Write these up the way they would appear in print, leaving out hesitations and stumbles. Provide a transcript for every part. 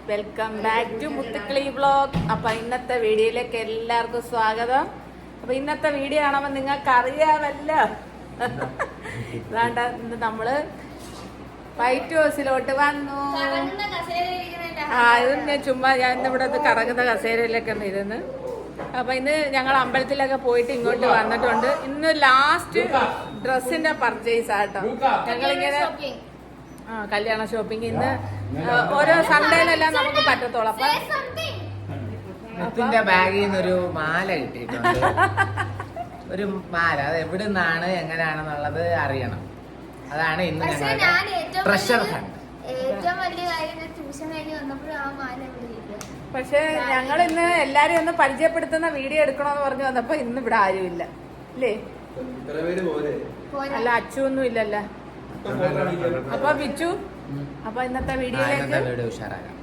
Welcome back to Muthukkili vlog. അപ്പൊ ഇന്നത്തെ വീഡിയോയിലേക്ക് എല്ലാവർക്കും സ്വാഗതം. അപ്പൊ ഇന്നത്തെ വീഡിയോ കാണുമ്പോൾ നിങ്ങൾക്ക് അറിയാമല്ലോ, ഇതാണ്ട് നമ്മള് വൈറ്റ് ഹൗസിലോട്ട് വന്നു. ഇത് ഞാൻ ചുമ്മാ ഇവിടെ കറങ്ങുന്ന കസേരയിലൊക്കെ ഒന്ന് ഇരുന്ന്. അപ്പൊ ഇന്ന് ഞങ്ങൾ അമ്പലത്തിലൊക്കെ പോയിട്ട് ഇങ്ങോട്ട് വന്നിട്ടുണ്ട്. ഇന്ന് ലാസ്റ്റ് ഡ്രസ്സിന്റെ പർച്ചേസ് ആട്ടോ. ഞങ്ങളിങ്ങനെ കല്യാണ ഷോപ്പിംഗ് ഇന്ന് ഓരോ സൺഡേയിലെല്ലാം നമുക്ക് പറ്റത്തോളൂ. അപ്പൊ മുത്തിന്റെ ബാഗിൽ നിന്നൊരു മാല കിട്ടിയിട്ടുണ്ട്. ഒരു മാല, അത് എവിടെ നിന്നാണ് എങ്ങനെയാണെന്നുള്ളത് അറിയണം. അതാണ് ഇന്ന് ഞങ്ങളുടെ ട്രഷർ ഹണ്ട്. ഏറ്റവും വലിയ കാര്യം ട്യൂഷൻ കഴിഞ്ഞ് വന്നപ്പോഴും ആ മാല ഇവിടെ ഇല്ല. പക്ഷെ ഞങ്ങൾ ഇന്ന് എല്ലാരും ഒന്ന് പരിചയപ്പെടുത്തുന്ന വീഡിയോ എടുക്കണോന്ന് പറഞ്ഞു വന്നപ്പോ ഇന്ന് ഇവിടെ ആരും ഇല്ല അല്ലേ? അല്ല, അച്ചുവൊന്നും ഇല്ലല്ലോ. അപ്പൊ ബിച്ചു, അപ്പൊ ഇന്നത്തെ വീഡിയോയിലേക്ക് ഉഷാറാകാം.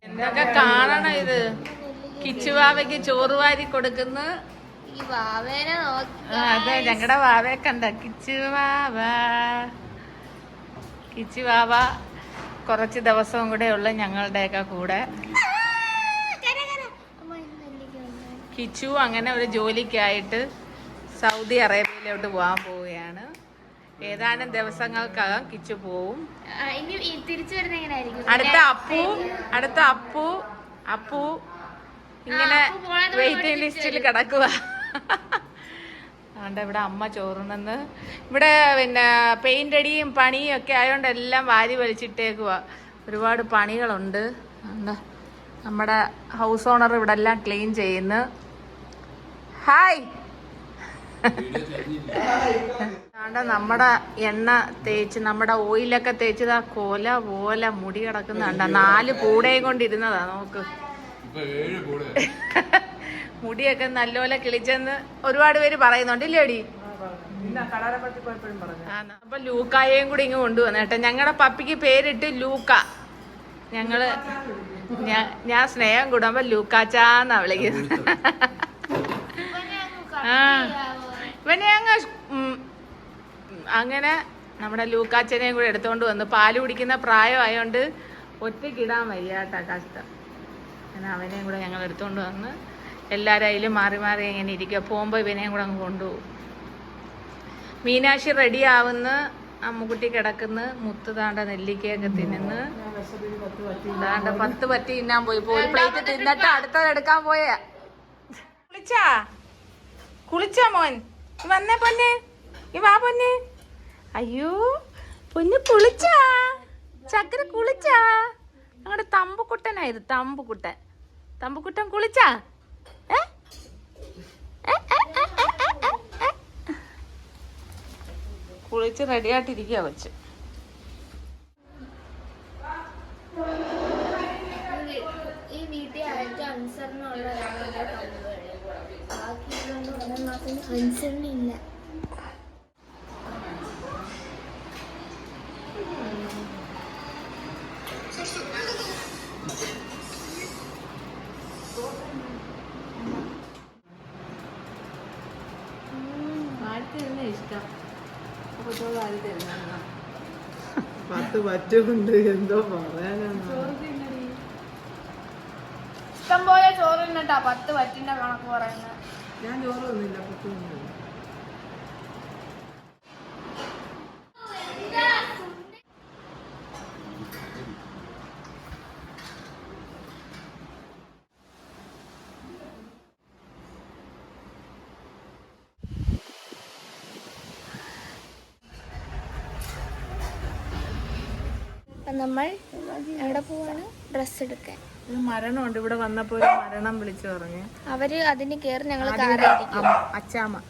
എന്തൊക്കെ കാണണം. ഇത് കിച്ചുവാവയ്ക്ക് ചോറ് വാരി കൊടുക്കുന്ന അതെ, ഞങ്ങളുടെ വാവയെ കണ്ട കിച്ചുവാവ കുറച്ച് ദിവസവും കൂടെ ഉള്ള ഞങ്ങളുടെയൊക്കെ കൂടെ. കിച്ചു അങ്ങനെ ഒരു ജോലിക്കായിട്ട് സൗദി അറേബ്യയിലോട്ട് പോകാൻ പോവുകയാണ്. ഏതാനും ദിവസങ്ങൾക്കകം കിച്ചു പോവും. അടുത്ത അപ്പു ഇങ്ങനെ വെയിറ്റിംഗ് ലിസ്റ്റിൽ കിടക്കുക. അതുകൊണ്ട് ഇവിടെ അമ്മ ചോറുണ്ടെന്ന്. ഇവിടെ പിന്നെ പെയിന്റ് അടിയും പണിയും ഒക്കെ ആയതുകൊണ്ട് എല്ലാം വാരി വലിച്ചിട്ടേക്കുക. ഒരുപാട് പണികളുണ്ട്. എന്താ നമ്മുടെ ഹൗസ് ഓണർ ഇവിടെ എല്ലാം ക്ലീൻ ചെയ്യുന്നു. ഹായ്. നമ്മുടെ എണ്ണ തേച്ച്, നമ്മുടെ ഓയിലൊക്കെ തേച്ചതാ കോല പോലെ മുടി കിടക്കുന്നുണ്ട. 4 കൂടെയും കൊണ്ടിരുന്നതാ. നോക്ക്, മുടിയൊക്കെ നല്ലപോലെ കിളിച്ചെന്ന് ഒരുപാട് പേര് പറയുന്നുണ്ട് ഇല്ലേടി? അപ്പൊ ലൂക്കായേയും കൂടി ഇങ്ങ് കൊണ്ടുവന്നു കേട്ടോ. ഞങ്ങളുടെ പപ്പിക്ക് പേരിട്ട് ലൂക്ക. ഞാൻ സ്നേഹം കൂടുമ്പോ ലൂക്കാച്ചാന്നാ വിളിക്കുന്നത്. ഇവനെ അങ്ങനെ നമ്മുടെ ലൂക്കാച്ചനെയും കൂടെ എടുത്തോണ്ട് വന്നു. പാല് കുടിക്കുന്ന പ്രായമായോണ്ട് ഒറ്റയ്ക്കിടാൻ വയ്യാട്ടാ, കഷ്ടം. അങ്ങനെ അവനെയും കൂടെ ഞങ്ങൾ എടുത്തോണ്ട് വന്ന് എല്ലാവരും അതിലും മാറി മാറി ഇങ്ങനെ ഇരിക്കുക. പോകുമ്പോൾ ഇവനെയും കൂടെ അങ്ങ് കൊണ്ടുപോകും. മീനാക്ഷി റെഡി ആവുന്ന, അമ്മുക്കുട്ടി കിടക്കുന്ന, മുത്ത് താണ്ട നെല്ലിക്കയൊക്കെ തിന്നുന്നു. താണ്ട 10 പറ്റി തിന്നാൻ പോയി. ഒരു പ്ലേറ്റ് തിന്നിട്ട് അടുത്തത് എടുക്കാൻ പോയാ. കുളിച്ചാ മോൻ? വന്നേ പൊന്നെ, വാ പൊന്നെ. അയ്യോ പൊന്ന്, കുളിച്ചാ? ചക്കര കുളിച്ചാ? ഞങ്ങളുടെ തമ്പുക്കുട്ടനായിരുന്നു. തമ്പുക്കുട്ടൻ കുളിച്ചാ? കുളിച്ച് റെഡിയായിട്ടിരിക്കുക വെച്ച്. ഈ വീട്ടിൽ ആയിട്ട് അനുസരണമുള്ള അനുസരണയില്ല. ഇഷ്ടം 10 പറ്റുണ്ട്. എന്തോ പറയാനാണ്. ഇഷ്ടം പോലെ ചോറ് തിന്നിട്ടാ 10 പറ്റിന്റെ കണക്ക് പറയുന്നത്. ഞാൻ ചോറ് തന്നില്ല. 10 ഉണ്ട്. നമ്മൾ എവിടെ പോവാണ്? ഡ്രസ് എടുക്കാൻ. മരണമുണ്ട്. ഇവിടെ വന്നപ്പോ ഒരു മരണം വിളിച്ചു പറഞ്ഞു. അവര് അതിന് കേറി, ഞങ്ങൾ അച്ചാമ്മ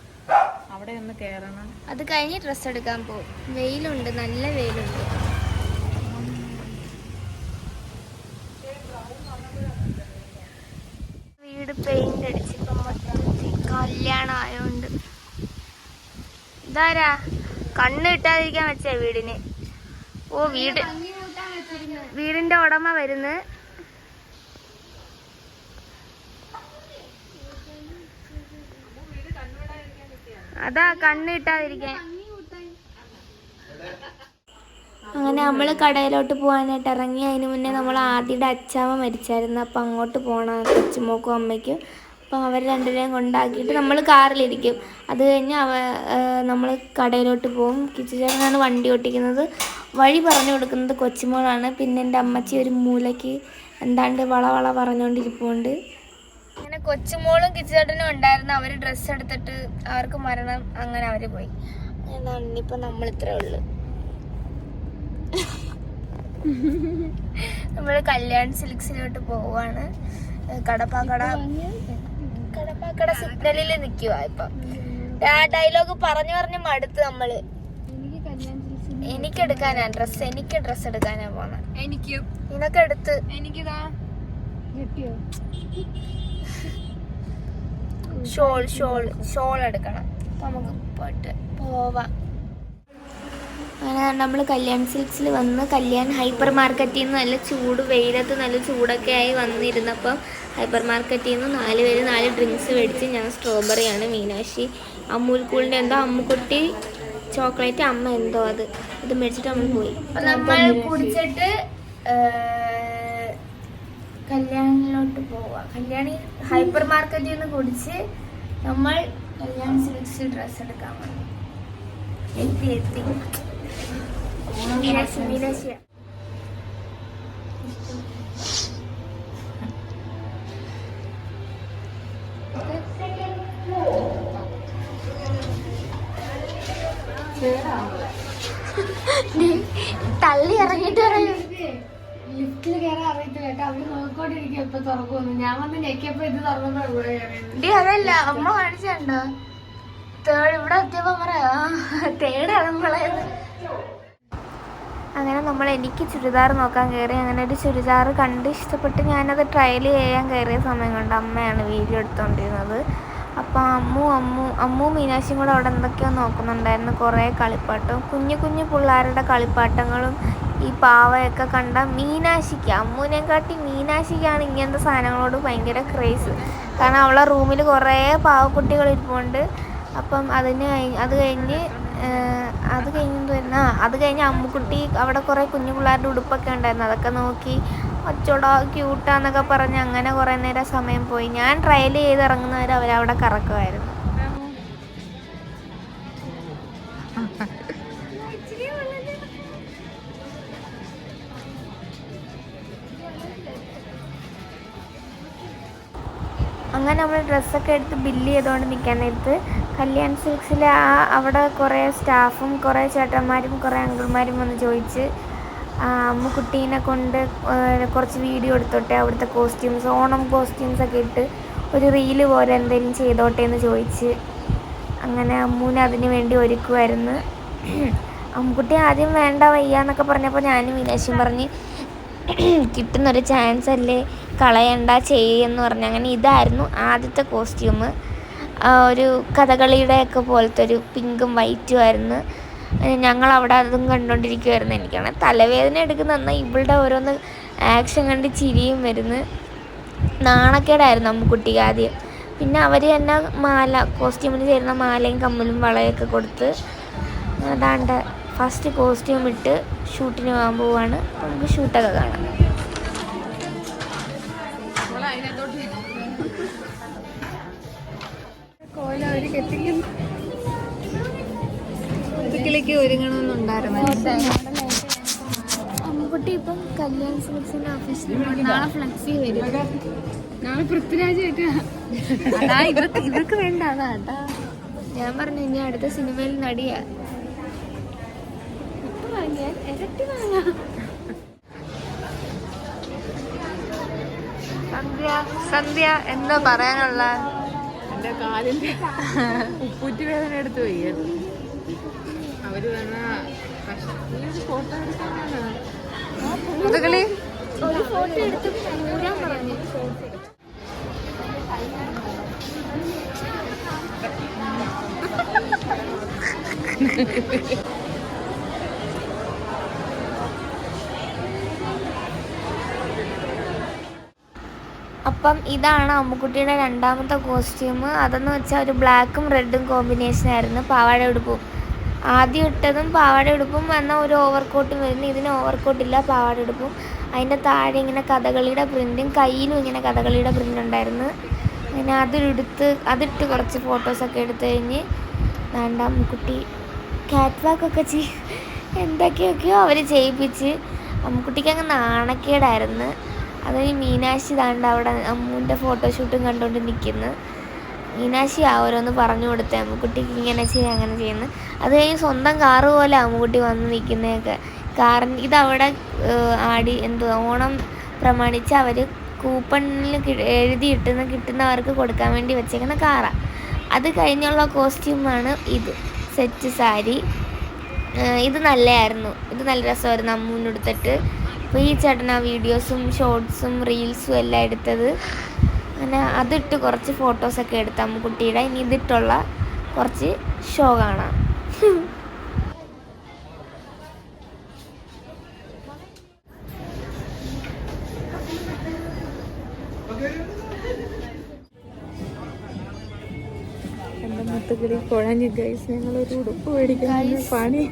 അവിടെ ഒന്ന് കേറണം. അത് കഴിഞ്ഞ് ഡ്രസ് എടുക്കാൻ പോകും. വെയിലുണ്ട്, നല്ല വെയിലുണ്ട്. വീട് പെയിന്റ് അടിച്ചിപ്പം കല്യാണം ആയോണ്ട്. ഇതാരാ കണ്ണ് കിട്ടാതിരിക്കാൻ വെച്ചേ വീടിന്? ഓ, വീടിന്റെ ഉടമ വരുന്നു. അതാ കണ്ണിട്ടാതിരിക്കാൻ. അങ്ങനെ നമ്മൾ കടയിലോട്ട് പോകാനായിട്ട് ഇറങ്ങി. അതിന് മുന്നേ നമ്മൾ ആദ്യയുടെ അച്ചാമ്മ മരിച്ചായിരുന്നു. അപ്പം അങ്ങോട്ട് പോകണം കൊച്ചുമോക്കും അമ്മയ്ക്കും. അപ്പം അവർ രണ്ടുപേരെയും കൊണ്ടാക്കിയിട്ട് നമ്മൾ കാറിലിരിക്കും. അത് കഴിഞ്ഞ് നമ്മൾ കടയിലോട്ട് പോകും. കിച്ചുചേട്ടനാണ് വണ്ടി ഓട്ടിക്കുന്നത്. വഴി പറഞ്ഞു കൊടുക്കുന്നത് കൊച്ചുമോളാണ്. പിന്നെ എൻ്റെ അമ്മച്ചി ഒരു മൂലയ്ക്ക് എന്താണ്ട് വളവള പറഞ്ഞുകൊണ്ടിരിപ്പുണ്ട്. അങ്ങനെ കൊച്ചുമോളും കിച്ചുചേട്ടനും ഉണ്ടായിരുന്നു. അവർ ഡ്രസ്സ് എടുത്തിട്ട് അവർക്ക് മരണം, അങ്ങനെ അവർ പോയി. എന്നാണ് ഇനിയിപ്പോൾ നമ്മൾ ഇത്രേ ഉള്ളു. നമ്മൾ കല്യാൺ സിൽക്സിലോട്ട് പോവാണ്. കടപ്പാക്കട സിഗ്നലിൽ നിൽക്കുക. ഇപ്പം ആ ഡയലോഗ് പറഞ്ഞു മടുത്ത് നമ്മള്. എനിക്ക് ഡ്രസ് എടുക്കാനാ പോണ. നിനക്ക് എടുത്ത് ഷോൾ എടുക്കണം. അപ്പൊ നമുക്ക് പോയിട്ട് പോവാം. അങ്ങനെ നമ്മൾ കല്യാൺ സിൽക്സിൽ വന്ന് കല്യാൺ ഹൈപ്പർ മാർക്കറ്റിൽ നിന്ന് നല്ല ചൂട്, വെയിലത്ത് നല്ല ചൂടൊക്കെ ആയി വന്നിരുന്നപ്പം ഹൈപ്പർ മാർക്കറ്റിൽ നിന്ന് 4 പേര് 4 ഡ്രിങ്ക്സ് മേടിച്ച്. ഞാൻ സ്ട്രോബെറിയാണ്, മീനാക്ഷി അമൂൽ കൂളിൻ്റെ എന്തോ, അമ്മുക്കുട്ടി ചോക്ലേറ്റ്, അമ്മ എന്തോ അത് മേടിച്ചിട്ട് നമ്മൾ പോയി. നമ്മൾ കുടിച്ചിട്ട് കല്യാണിലോട്ട് പോവാം. കല്യാണി ഹൈപ്പർ മാർക്കറ്റിൽ നിന്ന് കുടിച്ച് നമ്മൾ കല്യാൺ സിൽക്സ് ഡ്രസ്സ് എടുക്കാൻ വന്നു. എത്തി മീനാക്ഷി തള്ളി ഇറങ്ങിട്ട് പറയും. ലിഫ്റ്റിൽ കയറാൻ അറിയത്തില്ല കേട്ടോ. അവര് നോക്കിക്കൊണ്ടിരിക്കും എപ്പൊ തുറക്കുമെന്ന്. ഞാൻ വന്ന് ഞെക്കിയപ്പോ ഇത് തുറന്നപ്പോ അതല്ല അമ്മ കാണിച്ചുണ്ടോ തേർഡ്. ഇവിടെ എത്തിയപ്പോ പറയാ തേർഡ് നമ്മളായത്. അങ്ങനെ എനിക്ക് ചുരിദാർ നോക്കാൻ കയറി. അങ്ങനെ ഒരു ചുരിദാർ കണ്ട് ഇഷ്ടപ്പെട്ട് ഞാനത് ട്രയൽ ചെയ്യാൻ കയറിയ സമയം കൊണ്ട് അമ്മയാണ് വീഡിയോ എടുത്തുകൊണ്ടിരുന്നത്. അപ്പോൾ അമ്മു മീനാക്ഷിയും കൂടെ അവിടെ എന്തൊക്കെയോ നോക്കുന്നുണ്ടായിരുന്നു. കുറേ കളിപ്പാട്ടവും കുഞ്ഞു പിള്ളേരുടെ കളിപ്പാട്ടങ്ങളും ഈ പാവയൊക്കെ കണ്ട അമ്മുവിനെക്കാട്ടി മീനാക്ഷിക്കാണ് ഇങ്ങനത്തെ സാധനങ്ങളോട് ഭയങ്കര ക്രേസ്. കാരണം അവളെ റൂമിൽ കുറേ പാവക്കുട്ടികൾ ഇരിപ്പുണ്ട്. അപ്പം അത് കഴിഞ്ഞ് അമ്മുക്കുട്ടി അവിടെ കുറേ കുഞ്ഞു പിള്ളേരുടെ ഉടുപ്പൊക്കെ ഉണ്ടായിരുന്നു. അതൊക്കെ നോക്കി അച്ചോടാ ക്യൂട്ടാന്നൊക്കെ പറഞ്ഞ് അങ്ങനെ കുറേ നേരം സമയം പോയി. ഞാൻ ട്രയൽ ചെയ്ത് ഇറങ്ങുന്നവരെ അവരവിടെ കറക്കുമായിരുന്നു. അങ്ങനെ നമ്മൾ ഡ്രസ്സൊക്കെ എടുത്ത് ബില്ല് ചെയ്തുകൊണ്ട് നിൽക്കാൻ നേരത്ത് കല്യാൺ സിൽക്സിലെ അവിടെ കുറേ സ്റ്റാഫും കുറേ ചേട്ടന്മാരും കുറേ അങ്കിൾമാരും വന്ന് ചോദിച്ച് അമ്മുക്കുട്ടീനെ കൊണ്ട് കുറച്ച് വീഡിയോ എടുത്തോട്ടെ, അവിടുത്തെ കോസ്റ്റ്യൂംസ്, ഓണം കോസ്റ്റ്യൂംസൊക്കെ ഇട്ട് ഒരു റീല് പോലെ എന്തെങ്കിലും ചെയ്തോട്ടെ എന്ന് ചോദിച്ച്. അങ്ങനെ അമ്മൂനെ അതിന് വേണ്ടി ഒരുക്കുമായിരുന്നു. അമ്മുക്കുട്ടി ആദ്യം വേണ്ട വയ്യ എന്നൊക്കെ പറഞ്ഞപ്പോൾ ഞാനും മീനാക്ഷിയും പറഞ്ഞ് കിട്ടുന്നൊരു ചാൻസ് അല്ലേ, കളയണ്ട ചെയ്യുമെന്ന് പറഞ്ഞ്. അങ്ങനെ ഇതായിരുന്നു ആദ്യത്തെ കോസ്റ്റ്യൂം. ഒരു കഥകളിയുടെയൊക്കെ പോലത്തെ ഒരു പിങ്കും വൈറ്റും ആയിരുന്നു. ഞങ്ങളവിടെ അതും കണ്ടുകൊണ്ടിരിക്കുമായിരുന്നു. എനിക്കാണെങ്കിൽ തലവേദന എടുക്കുന്ന എന്നാൽ ഇവളുടെ ഓരോന്ന് ആക്ഷൻ കണ്ട് ചിരിയും വരുന്നു. നാണക്കേടായിരുന്നു അമ്മുക്കുട്ടിക്ക് ആദ്യം. പിന്നെ അവർ തന്നെ കോസ്റ്റ്യൂമിന് ചേരുന്ന മാലയും കമ്മലും വളയൊക്കെ കൊടുത്ത് അതാണ്ട് ഫസ്റ്റ് കോസ്റ്റ്യൂം ഇട്ട് ഷൂട്ടിന് പോകാൻ പോവാണ്. നമുക്ക് ഷൂട്ടൊക്കെ കാണാം. അമ്മുക്കുട്ടി ഇപ്പം കല്യാൺ സിൽക്സിന്റെ ഓഫീസിൽ നാളെ ഫ്ലെക്സി വരും. നാളെ പൃഥ്വിരാജ് ഇവർക്ക് വേണ്ട അതാ ഞാൻ പറഞ്ഞു. ഇനി അടുത്ത സിനിമയിൽ നടിയാ. സന്ധ്യ എന്താ പറയാനുള്ള? എന്റെ കാലിന്റെ ഉപ്പൂറ്റി വേദന എടുത്ത് വയ്യത്. അവര് ഫോട്ടോ എടുക്കാനാണ് ഒരു ഫോട്ടോ എടുത്ത് പോരാൻ പറഞ്ഞു. അപ്പം ഇതാണ് അമ്മുക്കുട്ടിയുടെ രണ്ടാമത്തെ കോസ്റ്റ്യൂം. അതെന്ന് വെച്ചാൽ ഒരു ബ്ലാക്കും റെഡും കോമ്പിനേഷനായിരുന്നു. പാവാട ഉടുപ്പും ആദ്യം ഇട്ടതും പാവാട ഉടുപ്പും എന്നാൽ ഒരു ഓവർകോട്ടും വരുന്നു. ഇതിന് ഓവർകോട്ടില്ല, പാവാട ഉടുപ്പും. അതിൻ്റെ താഴെ ഇങ്ങനെ കഥകളിയുടെ പ്രിൻറ്റും കയ്യിലും ഇങ്ങനെ കഥകളിയുടെ പ്രിൻ്റ് ഉണ്ടായിരുന്നു. അങ്ങനെ അതിട്ട് കുറച്ച് ഫോട്ടോസൊക്കെ എടുത്തു കഴിഞ്ഞ് വേണ്ട അമ്മുക്കുട്ടി കാറ്റ് വാക്കൊക്കെ എന്തൊക്കെയൊക്കെയോ അവർ ചെയ്യിപ്പിച്ച് അമ്മുക്കുട്ടിക്ക് അങ്ങ് നാണക്കേടായിരുന്നു. അത് മീനാക്ഷി താണ്ട് അവിടെ അമ്മുവിൻ്റെ ഫോട്ടോഷൂട്ടും കണ്ടുകൊണ്ട് നിൽക്കുന്നു. മീനാക്ഷി ഓരോന്ന് പറഞ്ഞു കൊടുത്തേ അമ്മുക്കുട്ടിക്ക് ഇങ്ങനെ ചെയ്യുക അങ്ങനെ ചെയ്യുന്നു. അത് കഴിഞ്ഞ് സ്വന്തം കാറ് പോലെ അമ്മുക്കുട്ടി വന്ന് നിൽക്കുന്നതൊക്കെ. കാറിന് ഇതവിടെ ഓണം പ്രമാണിച്ച് അവർ കൂപ്പണിൽ കിട്ടുന്നവർക്ക് കൊടുക്കാൻ വേണ്ടി വെച്ചേക്കുന്ന കാറാണ്. അത് കഴിഞ്ഞുള്ള കോസ്റ്റ്യൂമാണ് ഇത്, സെറ്റ് സാരി. ഇത് നല്ലതായിരുന്നു, ഇത് നല്ല രസമായിരുന്നു അമ്മുവിനെടുത്തിട്ട്. അപ്പോൾ ഈ ചേട്ടൻ ആ വീഡിയോസും ഷോർട്സും റീൽസും എല്ലാം എടുത്തത്. അങ്ങനെ അതിട്ട് കുറച്ച് ഫോട്ടോസൊക്കെ എടുത്ത അമ്മുക്കുട്ടിയുടെ. ഇനി ഇതിട്ടുള്ള കുറച്ച് ഷോ കാണാം. എൻ്റെ മുത്തുകിളി കുഴഞ്ഞു ഗൈസ്, ഞങ്ങളൊരു ഉടുപ്പ് മേടിക്കാൻ പണി.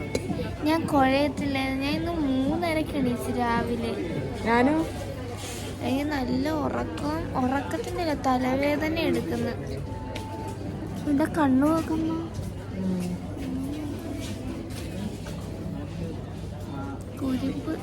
ഞാൻ കുഴയത്തില്ലായിരുന്നു. ഞാൻ ഇന്ന് 3:30 എണീച്ച് രാവിലെ. ഞാനും എനിക്ക് നല്ല ഉറക്കത്തിൻ്റെ തലവേദന എടുക്കുന്നു. എൻ്റെ കണ്ണു നോക്കുന്നു. കുരിപ്പ്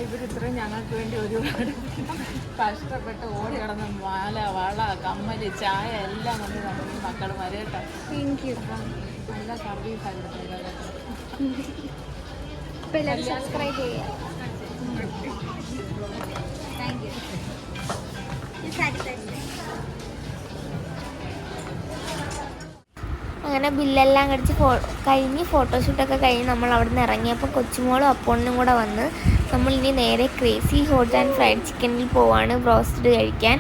ഇവരിത്രയും ഞങ്ങൾക്ക് വേണ്ടി ഒരുപാട് കഷ്ടപ്പെട്ട് ഓടി കിടന്ന് മാല, വള, കമ്മല്, ചായ എല്ലാം കൊണ്ട് നമ്മൾ മക്കൾ വരേട്ടോ. നല്ല സർവീസാണ് എല്ലാവരും സബ്സ്ക്രൈബ് ചെയ്യുക. Thank you. അങ്ങനെ ബില്ലെല്ലാം കഴിഞ്ഞ് ഫോട്ടോഷൂട്ടൊക്കെ കഴിഞ്ഞ് നമ്മൾ അവിടെ നിന്ന് ഇറങ്ങിയപ്പോൾ കൊച്ചുമോളും അപ്പോണിനും കൂടെ വന്ന് നമ്മൾ ഇനി നേരെ ക്രേസി ഹോട്ട് ആൻഡ് ഫ്രൈഡ് ചിക്കനിൽ പോവാണ് ബ്രോസ്റ്റഡ് കഴിക്കാൻ.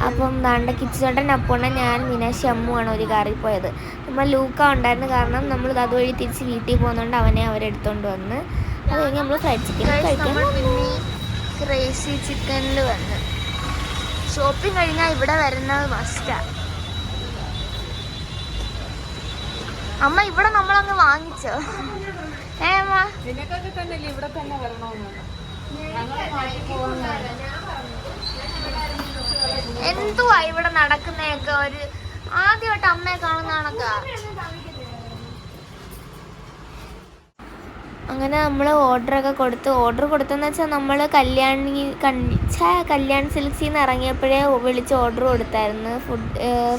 അപ്പം ദാണ്ട കിച്ചുചേട്ടൻ, അപ്പോണ്ണൻ, ഞാൻ, മീനാക്ഷി, അമ്മുവാണ് ഒരു കാറിൽ പോയത്. നമ്മൾ ലൂക്ക ഉണ്ടായിരുന്നു, കാരണം നമ്മൾ അതുവഴി തിരിച്ച് വീട്ടിൽ പോകുന്നതുകൊണ്ട് അവനെ അവരെടുത്തോണ്ട് വന്ന്. അത് കഴിഞ്ഞ് നമ്മൾ ഫ്രൈഡ് ചിക്കൻ കഴിക്കാൻ ക്രേസി ചിക്കനിൽ വന്ന്. ഷോപ്പിംഗ് കഴിഞ്ഞാൽ ഇവിടെ വരുന്നത് മസ്റ്റാണ്. അമ്മ ഇവിടെ നമ്മളങ്ങ് വാങ്ങിച്ചോ? അമ്മ നിനക്കൊക്കെ തന്നെ ഇവിടെ തന്നെ വരണമെന്ന്. എന്തുവാ ഇവിടെ നടക്കുന്നതൊക്കെ? ഒരു ആദ്യമായിട്ട് അമ്മയെ കാണുന്ന കണക്കാ. അങ്ങനെ നമ്മൾ ഓർഡർ കൊടുത്തെന്ന് വെച്ചാൽ നമ്മൾ കല്യാൺ സിൽക്സിൽ നിന്ന് ഇറങ്ങിയപ്പോഴേ വിളിച്ച് ഓർഡർ കൊടുത്തായിരുന്നു.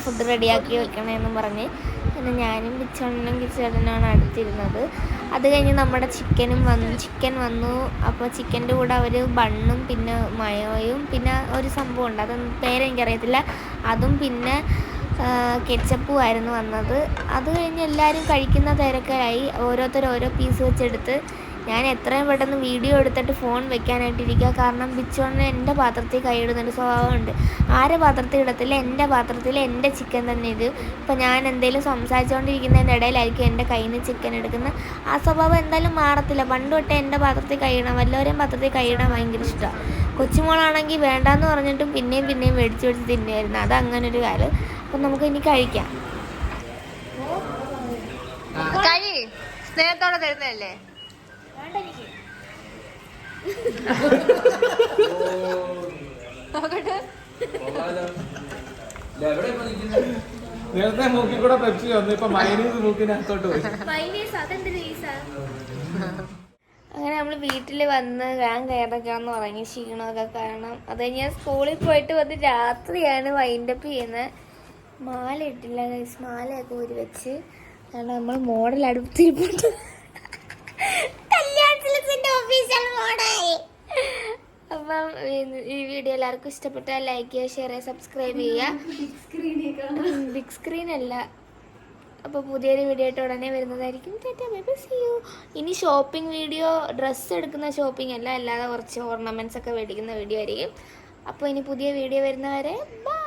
ഫുഡ് റെഡിയാക്കി വെക്കണമെന്നും പറഞ്ഞ്. പിന്നെ ഞാനും കിച്ചേട്ടനാണ് അടുത്തിരുന്നത്. അത് കഴിഞ്ഞ് നമ്മുടെ ചിക്കൻ വന്നു. അപ്പോൾ ചിക്കൻ്റെ കൂടെ അവർ ബണ്ണും പിന്നെ മയോയും പിന്നെ ഒരു സംഭവം ഉണ്ട്, അതൊന്നും പേരെനിക്കറിയത്തില്ല, അതും പിന്നെ കെച്ചപ്പും ആയിരുന്നു വന്നത്. അത് കഴിഞ്ഞ് എല്ലാവരും കഴിക്കുന്ന തിരക്കായി. ഓരോരുത്തർ ഓരോ പീസ് വെച്ചെടുത്ത് ഞാൻ എത്രയും പെട്ടെന്ന് വീഡിയോ എടുത്തിട്ട് ഫോൺ വെക്കാനായിട്ടിരിക്കുക. കാരണം ബിച്ചോണിന് എൻ്റെ പാത്രത്തിൽ കൈയിടുന്നൊരു സ്വഭാവമുണ്ട്. ആരെ പാത്രത്തിൽ ഇടത്തില്ല, എൻ്റെ പാത്രത്തിൽ എൻ്റെ ചിക്കൻ തന്നെ ഇത്. ഇപ്പം ഞാൻ എന്തെങ്കിലും സംസാരിച്ചുകൊണ്ടിരിക്കുന്നതിൻ്റെ ഇടയിലായിരിക്കും എൻ്റെ കയ്യിൽ നിന്ന് ചിക്കൻ എടുക്കുന്നത്. ആ സ്വഭാവം എന്തായാലും മാറത്തില്ല. പണ്ട് തൊട്ടേ എൻ്റെ പാത്രത്തിൽ കൈയിടാം, വല്ലവരെയും പാത്രത്തിൽ കൈയിടാൻ ഭയങ്കര ഇഷ്ടമാണ്. കൊച്ചുമോളാണെങ്കിൽ വേണ്ടാന്ന് പറഞ്ഞിട്ടും പിന്നെയും മേടിച്ച് തിന്നുമായിരുന്നു. അതങ്ങനൊരു കാര്യം. അപ്പം നമുക്ക് ഇനി കഴിക്കാം. സ്നേഹത്തോടെ തരുന്നതല്ലേ? നേരത്തെ മൂക്കി കൂടെ പെപ്സി വന്നു, ഇപ്പൊ മൈനീസ് മൂക്കിനകത്തോട്ട് പോയി. അങ്ങനെ നമ്മൾ വീട്ടിൽ വന്ന് ഞാൻ കയറക്കാന്ന് പറഞ്ഞ് ക്ഷീണമൊക്കെ കാരണം. അത് കഴിഞ്ഞ് ഞാൻ സ്കൂളിൽ പോയിട്ട് വന്ന് രാത്രിയാണ് വൈൻഡപ്പ് ചെയ്യുന്നത്. മാല ഇട്ടില്ല ഗൈസ്, മാലയൊക്കെ ഊരി വെച്ച്. കാരണം നമ്മൾ മോഡൽ അടുത്തിരിപ്പുണ്ട്. അപ്പം ഈ വീഡിയോ എല്ലാവർക്കും ഇഷ്ടപ്പെട്ടാൽ ലൈക്ക് ചെയ്യുക, ഷെയർ ചെയ്യുക, സബ്സ്ക്രൈബ് ചെയ്യുക. ബിഗ് സ്ക്രീൻ അല്ല. അപ്പോൾ പുതിയൊരു വീഡിയോ ആയിട്ട് ഉടനെ വരുന്നതായിരിക്കും. ഇനി ഷോപ്പിംഗ് വീഡിയോ, ഡ്രസ്സ് എടുക്കുന്ന ഷോപ്പിംഗ് അല്ല, അല്ലാതെ കുറച്ച് ഓർണമെൻറ്റ്സ് ഒക്കെ മേടിക്കുന്ന വീഡിയോ ആയിരിക്കും. അപ്പോൾ ഇനി പുതിയ വീഡിയോ വരുന്നവരെ ബൈ.